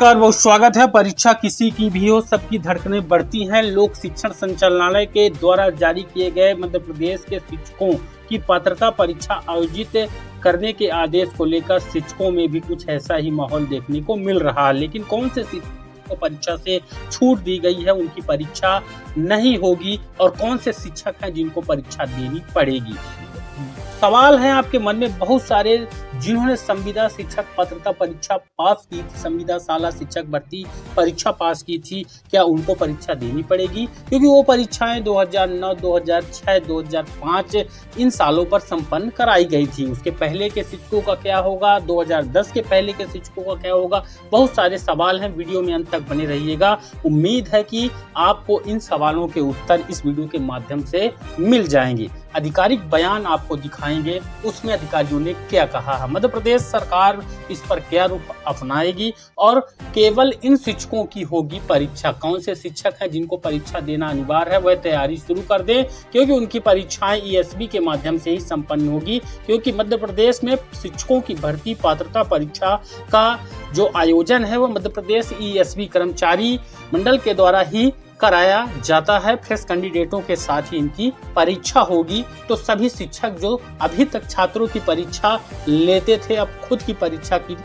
नमस्कार, बहुत स्वागत है। परीक्षा किसी की भी हो, सबकी धड़कनें बढ़ती हैं। लोक शिक्षण संचालनालय के द्वारा जारी किए गए मध्य प्रदेश के शिक्षकों की पात्रता परीक्षा आयोजित करने के आदेश को लेकर शिक्षकों में भी कुछ ऐसा ही माहौल देखने को मिल रहा है। लेकिन कौन से शिक्षकों को परीक्षा से छूट दी गई है, उनकी परीक्षा नहीं होगी, और कौन से शिक्षक हैं जिनको परीक्षा देनी पड़ेगी? सवाल है आपके मन में बहुत सारे, जिन्होंने संविदा शिक्षक पात्रता परीक्षा पास की थी, संविदा शाला शिक्षक भर्ती परीक्षा पास की थी, क्या उनको परीक्षा देनी पड़ेगी? क्योंकि वो परीक्षाएं 2009, 2006, 2005 इन सालों पर संपन्न कराई गई थी। उसके पहले के शिक्षकों का क्या होगा, 2010 के पहले के शिक्षकों का क्या होगा? बहुत सारे सवाल हैं। वीडियो में अंत तक बने रहिएगा। उम्मीद है कि आपको इन सवालों के उत्तर इस वीडियो के माध्यम से मिल जाएंगे। आधिकारिक बयान आपको दिखाएंगे, उसमें अधिकारियों ने क्या कहा है, मध्य प्रदेश सरकार इस पर क्या रुख अपनाएगी, और केवल इन शिक्षकों की होगी परीक्षा। कौन से शिक्षक हैं जिनको परीक्षा देना अनिवार्य है, वह तैयारी शुरू कर दें, क्योंकि उनकी परीक्षाएं ईएसबी के माध्यम से ही संपन्न होगी। क्योंकि मध्य प्रदेश में शिक्षकों की भर्ती पात्रता परीक्षा का जो आयोजन है, वह मध्य प्रदेश ईएसबी कर्मचारी मंडल के द्वारा ही कराया जाता है। फ्रेश कैंडिडेटों के साथ ही इनकी परीक्षा होगी। तो सभी शिक्षक जो अभी तक छात्रों की परीक्षा लेते थे, अब खुद की परीक्षा की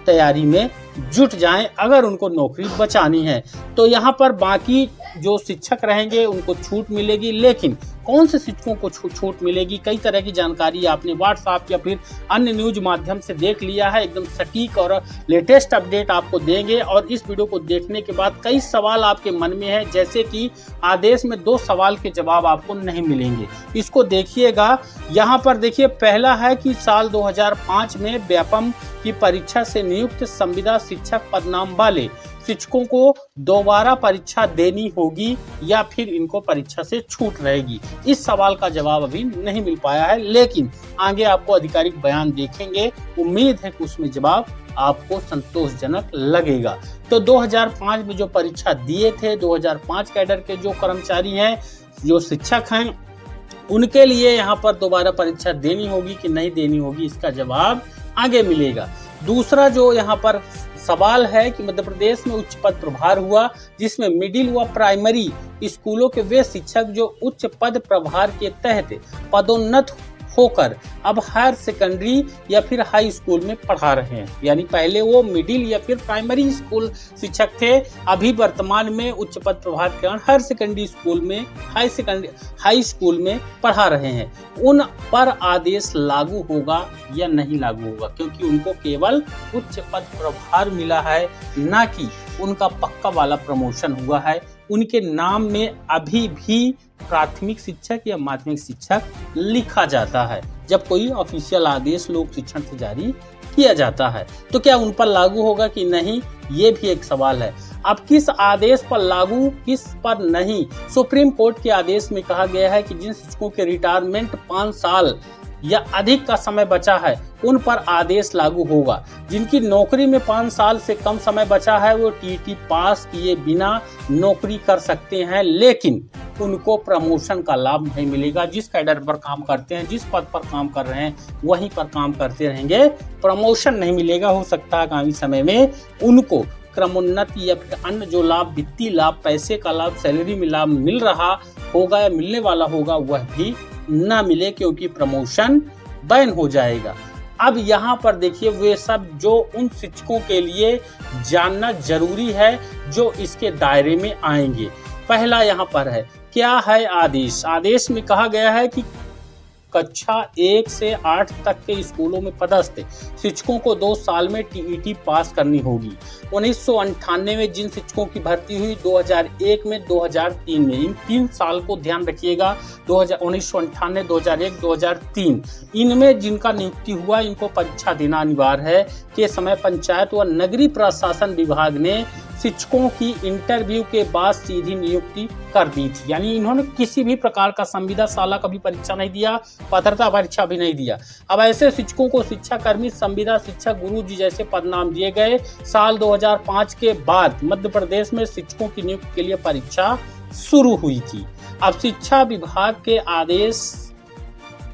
तैयारी में जुट जाएं, अगर उनको नौकरी बचानी है। तो यहाँ पर बाकी जो शिक्षक रहेंगे उनको छूट मिलेगी, लेकिन कौन से शिक्षकों को छूट मिलेगी, कई तरह की जानकारी आपने व्हाट्सएप या फिर अन्य न्यूज माध्यम से देख लिया है। एकदम सटीक और लेटेस्ट अपडेट आपको देंगे। और इस वीडियो को देखने के बाद कई सवाल आपके मन में है, जैसे कि आदेश में 2 सवाल के जवाब आपको नहीं मिलेंगे। इसको देखिएगा। यहाँ पर देखिए, पहला है कि साल 2005 में व्यापम की परीक्षा से नियुक्त संविदा शिक्षक पदनाम वाले शिक्षकों को दोबारा परीक्षा देनी होगी या फिर इनको परीक्षा से छूट रहेगी। इस सवाल का जवाब अभी नहीं मिल पाया है, लेकिन आगे आपको आधिकारिक बयान देखेंगे। उम्मीद है कि उसमें जवाब आपको संतोषजनक लगेगा। तो 2005 में जो परीक्षा दिए थे, 2005 कैडर के जो कर्मचारी हैं, जो शिक्षक हैं, उनके लिए यहाँ पर दोबारा परीक्षा देनी होगी कि नहीं देनी होगी, इसका जवाब आगे मिलेगा। दूसरा जो यहाँ पर सवाल है कि मध्य प्रदेश में उच्च पद प्रभार हुआ, जिसमें मिडिल व प्राइमरी स्कूलों के वे शिक्षक जो उच्च पद प्रभार के तहत पदोन्नत होकर अब हायर सेकेंडरी या फिर हाई स्कूल में पढ़ा रहे हैं। यानी पहले वो मिडिल या फिर प्राइमरी स्कूल शिक्षक थे, अभी वर्तमान में उच्च पद प्रभार के कारण हायर सेकेंडरी स्कूल में, हाई स्कूल में पढ़ा रहे हैं। उन पर आदेश लागू होगा या नहीं लागू होगा, क्योंकि उनको केवल उच्च पद प्रभार मिला है, ना कि उनका पक्का वाला प्रमोशन हुआ है। उनके नाम में अभी भी प्राथमिक शिक्षक या माध्यमिक शिक्षक लिखा जाता है जब कोई ऑफिशियल आदेश लोक शिक्षण से जारी किया जाता है। तो क्या उन पर लागू होगा कि नहीं, ये भी एक सवाल है। अब किस आदेश पर लागू, किस पर नहीं? सुप्रीम कोर्ट के आदेश में कहा गया है कि जिन शिक्षकों के रिटायरमेंट 5 साल या अधिक का समय बचा है, उन पर आदेश लागू होगा। जिनकी नौकरी में 5 साल से कम समय बचा है, वो टीटी पास किए बिना नौकरी कर सकते हैं, लेकिन उनको प्रमोशन का लाभ नहीं मिलेगा। जिस कैडर पर काम करते हैं, जिस पद पर काम कर रहे हैं, वहीं पर काम करते रहेंगे, प्रमोशन नहीं मिलेगा। हो सकता है आगामी समय में उनको क्रमोन्नति या फिर अन्य जो लाभ, वित्तीय लाभ, पैसे का लाभ, सैलरी में लाभ मिल रहा होगा या मिलने वाला होगा, वह भी ना मिले, क्योंकि प्रमोशन बैन हो जाएगा। अब यहाँ पर देखिए, वे सब जो उन शिक्षकों के लिए जानना जरूरी है जो इसके दायरे में आएंगे। पहला यहाँ पर है, क्या है आदेश? आदेश में कहा गया है कि कक्षा 1 से 8 तक के स्कूलों में पदस्थ शिक्षकों को 2 साल में टीईटी पास करनी होगी। 1998 में जिन शिक्षकों की भर्ती हुई, 2001 में, 2003 में, इन 3 साल को ध्यान रखिएगा। 1998, 2001, 2003 इनमें जिनका नियुक्ति हुआ, इनको परीक्षा देना अनिवार्य है। के समय पंचायत व नगरीय प्रशासन विभाग ने शिक्षकों की इंटरव्यू के बाद सीधी नियुक्ति कर दी थी। यानी इन्होंने किसी भी प्रकार का संविदा शाला का भी परीक्षा नहीं दिया, पात्रता परीक्षा भी नहीं दिया। अब ऐसे शिक्षकों को शिक्षा कर्मी, संविदा शिक्षक, गुरुजी जैसे पदनाम दिए गए। साल 2005 के बाद मध्य प्रदेश में शिक्षकों की नियुक्ति के लिए परीक्षा शुरू हुई थी। अब शिक्षा विभाग के आदेश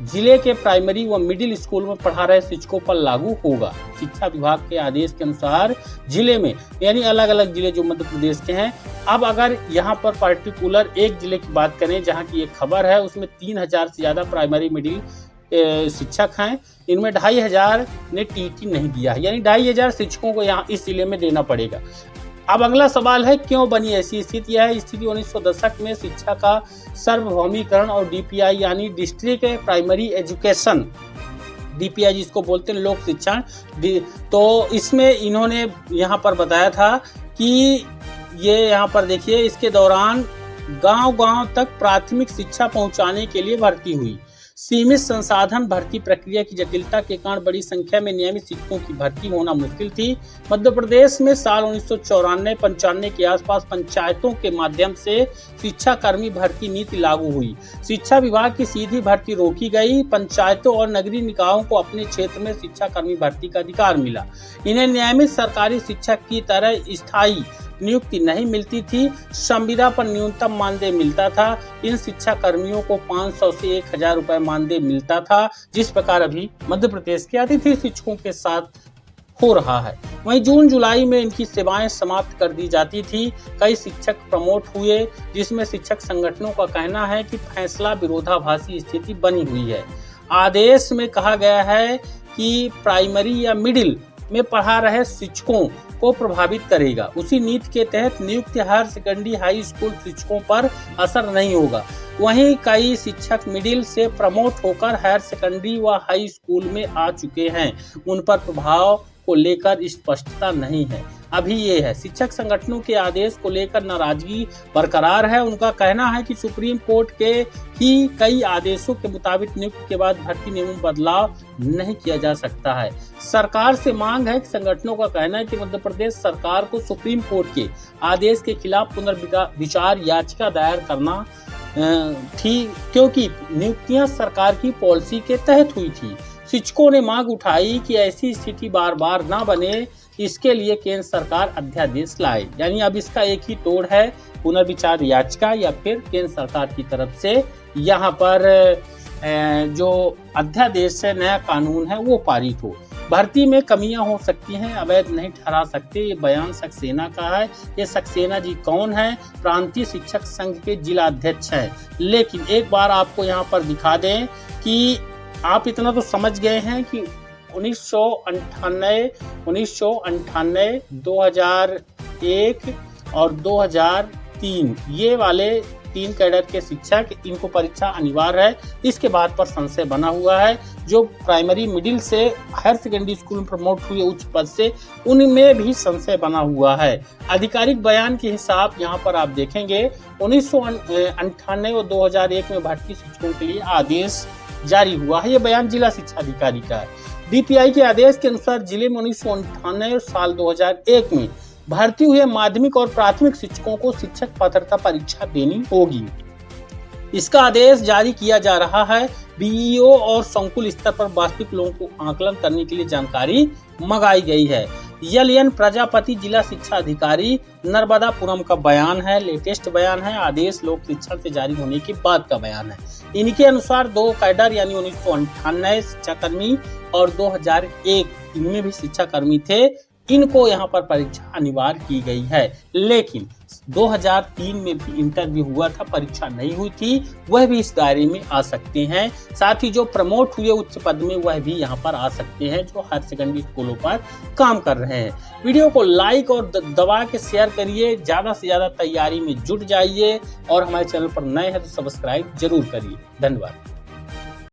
जिले के प्राइमरी व मिडिल स्कूल में पढ़ा रहे शिक्षकों पर लागू होगा। शिक्षा विभाग के आदेश के अनुसार जिले में, यानी अलग अलग जिले जो मध्य प्रदेश के हैं, अब अगर यहाँ पर पर्टिकुलर एक जिले की बात करें जहाँ की एक खबर है, उसमें 3000 से ज्यादा प्राइमरी मिडिल शिक्षक हैं। इनमें 2500 ने टीटी नहीं दिया है, यानी 2500 शिक्षकों को यहाँ इस जिले में देना पड़ेगा। अब अगला सवाल है, क्यों बनी ऐसी स्थिति? है स्थिति 1900 दशक में शिक्षा का सार्वभौमिकरण और डीपीआई यानी डिस्ट्रिक्ट प्राइमरी एजुकेशन, डीपीआई जिसको बोलते हैं लोक शिक्षण, तो इसमें इन्होंने यहाँ पर बताया था कि ये यहाँ पर देखिए, इसके दौरान गांव-गांव तक प्राथमिक शिक्षा पहुंचाने के लिए भर्ती हुई। सीमित संसाधन भर्ती प्रक्रिया की जटिलता के कारण बड़ी संख्या में नियमित शिक्षकों की भर्ती होना मुश्किल थी। मध्य प्रदेश में साल 1994-95 के आसपास पंचायतों के माध्यम से शिक्षा कर्मी भर्ती नीति लागू हुई। शिक्षा विभाग की सीधी भर्ती रोकी गई। पंचायतों और नगरीय निकायों को अपने क्षेत्र में शिक्षा कर्मी भर्ती का अधिकार मिला। इन्हें नियमित सरकारी शिक्षक की तरह स्थायी नियुक्ति नहीं मिलती थी। संविदा पर न्यूनतम मानदेय मिलता था। इन शिक्षा कर्मियों को 500 से 1000 रुपए मानदेय मिलता था, जिस प्रकार अभी मध्य प्रदेश के अतिथि शिक्षकों के साथ हो रहा है। वहीं जून जुलाई में इनकी सेवाएं समाप्त कर दी जाती थी। कई शिक्षक प्रमोट हुए, जिसमें शिक्षक संगठनों का कहना है कि फैसला विरोधाभासी स्थिति बनी हुई है। आदेश में कहा गया है कि प्राइमरी या मिडिल में पढ़ा रहे शिक्षकों को प्रभावित करेगा। उसी नीति के तहत नियुक्त हायर सेकेंडरी हाई स्कूल शिक्षकों पर असर नहीं होगा। वहीं कई शिक्षक मिडिल से प्रमोट होकर हायर सेकेंडरी व हाई स्कूल में आ चुके हैं, उन पर प्रभाव को लेकर स्पष्टता नहीं है। अभी ये है, शिक्षक संगठनों के आदेश को लेकर नाराजगी बरकरार है। उनका कहना है कि सुप्रीम कोर्ट के ही कई आदेशों के मुताबिक नियुक्ति के बाद भर्ती नियमों में बदलाव नहीं किया जा सकता है। सरकार से मांग है कि संगठनों का कहना है कि मध्य प्रदेश सरकार को सुप्रीम कोर्ट के आदेश के खिलाफ पुनर्विचार याचिका दायर करना थी, क्योंकि नियुक्तियां सरकार की पॉलिसी के तहत हुई थी। शिक्षकों ने मांग उठाई कि ऐसी स्थिति बार बार ना बने, इसके लिए केंद्र सरकार अध्यादेश लाए। यानी अब इसका एक ही तोड़ है, पुनर्विचार याचिका या फिर केंद्र सरकार की तरफ से यहाँ पर जो अध्यादेश है, नया कानून है, वो पारित हो। भर्ती में कमियां हो सकती हैं, अवैध नहीं ठहरा सकते। ये बयान सक्सेना का है। ये सक्सेना जी कौन है? प्रांतीय शिक्षक संघ के जिला अध्यक्ष हैं। लेकिन एक बार आपको यहाँ पर दिखा दें कि आप इतना तो समझ गए हैं कि 1998, 2001 और 2003 ये वाले 3 कैडर के शिक्षक, इनको परीक्षा अनिवार्य है। इसके बाद पर संशय बना हुआ है। जो प्राइमरी मिडिल से हायर सेकेंडरी स्कूल में प्रमोट हुए उच्च पद से, उनमें भी संशय बना हुआ है। आधिकारिक बयान के हिसाब यहाँ पर आप देखेंगे, 1998 और 2001 में भर्ती शिक्षकों के लिए आदेश जारी हुआ है। ये बयान जिला शिक्षा अधिकारी का है। डीपीआई के आदेश के अनुसार जिले में 1998 और साल 2001 में भर्ती हुए माध्यमिक और प्राथमिक शिक्षकों को शिक्षक पात्रता परीक्षा देनी होगी। इसका आदेश जारी किया जा रहा है। बीईओ और संकुल स्तर पर वास्तविक लोगों को आकलन करने के लिए जानकारी मंगाई गई है। यलियन प्रजापति जिला शिक्षा अधिकारी नर्मदापुरम का बयान है, लेटेस्ट बयान है। आदेश लोक शिक्षण से जारी होने के बाद का बयान है। इनके अनुसार 2 कैडर यानी 1998 शिक्षाकर्मी और 2001 इनमें भी शिक्षाकर्मी थे, इनको यहाँ पर परीक्षा अनिवार्य की गई है। लेकिन 2003 में भी इंटरव्यू हुआ था, परीक्षा नहीं हुई थी, वह भी इस दायरे में आ सकते हैं। साथ ही जो प्रमोट हुए उच्च पद में, वह भी यहाँ पर आ सकते हैं, जो हायर सेकेंडरी स्कूलों पर काम कर रहे हैं। वीडियो को लाइक और दबा के शेयर करिए, ज्यादा से ज्यादा तैयारी में जुट जाइए और हमारे चैनल पर नए हैं तो सब्सक्राइब जरूर करिए। धन्यवाद।